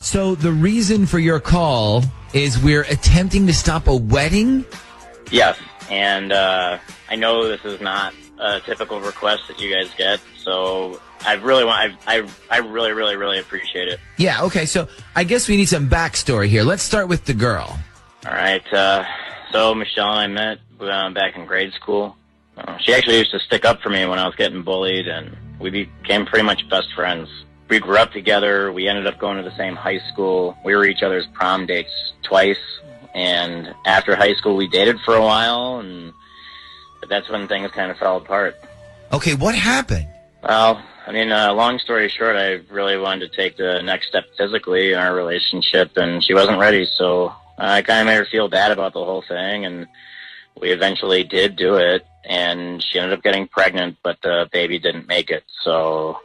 So the reason for your call is we're attempting to stop a wedding? Yes, and I know this is not a typical request that you guys get, so I really appreciate it. Yeah, okay, so I guess we need some backstory here. Let's start with the girl. All right, so Michelle and I met back in grade school. She actually used to stick up for me when I was getting bullied, and we became pretty much best friends. We grew up together. We ended up going to the same high school. We were each other's prom dates twice. And after high school, we dated for a while, but that's when things kind of fell apart. Okay, what happened? Well, I mean, long story short, I really wanted to take the next step physically in our relationship, and she wasn't ready. So I kind of made her feel bad about the whole thing, and we eventually did do it. And she ended up getting pregnant, but the baby didn't make it. So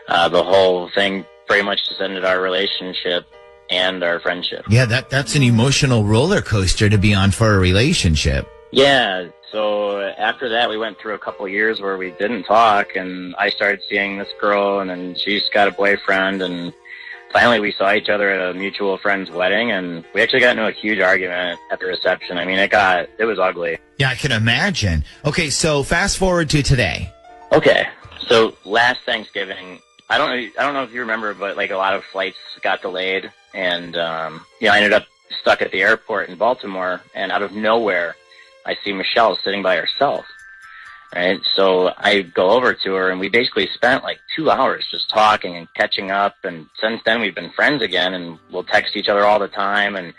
the whole thing pretty much just ended our relationship and our friendship. Yeah, that's an emotional roller coaster to be on for a relationship. Yeah, so after that, we went through a couple of years where we didn't talk, and I started seeing this girl, and then she's got a boyfriend, and finally we saw each other at a mutual friend's wedding, and we actually got into a huge argument at the reception. I mean, it was ugly. Yeah, I can imagine. Okay, so fast forward to today. Okay, so last Thanksgiving, I don't know if you remember, but like a lot of flights got delayed, and I ended up stuck at the airport in Baltimore, and out of nowhere, I see Michelle sitting by herself. Right, so I go over to her, and we basically spent like 2 hours just talking and catching up, and since then we've been friends again, and we'll text each other all the time, and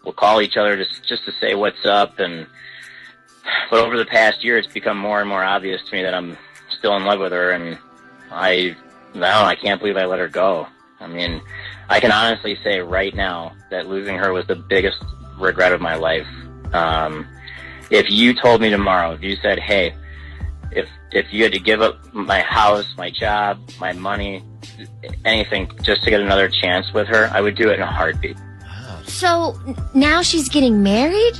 we'll call each other just to say what's up, but over the past year, it's become more and more obvious to me that I'm still in love with her, and I can't believe I let her go. I mean, I can honestly say right now that losing her was the biggest regret of my life. If you told me tomorrow, if you said, hey, if you had to give up my house, my job, my money, anything just to get another chance with her, I would do it in a heartbeat. So now she's getting married?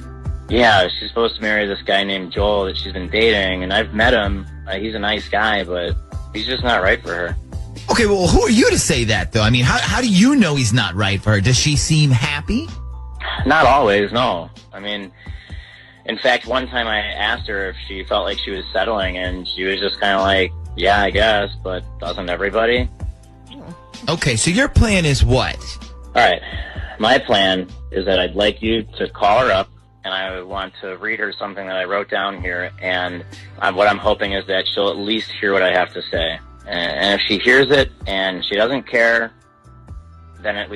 Yeah, she's supposed to marry this guy named Joel that she's been dating, and I've met him. He's a nice guy, but he's just not right for her. Okay, well, who are you to say that, though? I mean, how do you know he's not right for her? Does she seem happy? Not always, no. I mean, in fact, one time I asked her if she felt like she was settling, and she was just kind of like, yeah, I guess, but doesn't everybody? Okay, so your plan is what? All right. My plan is that I'd like you to call her up, and I want to read her something that I wrote down here, and what I'm hoping is that she'll at least hear what I have to say. And if she hears it and she doesn't care, then at least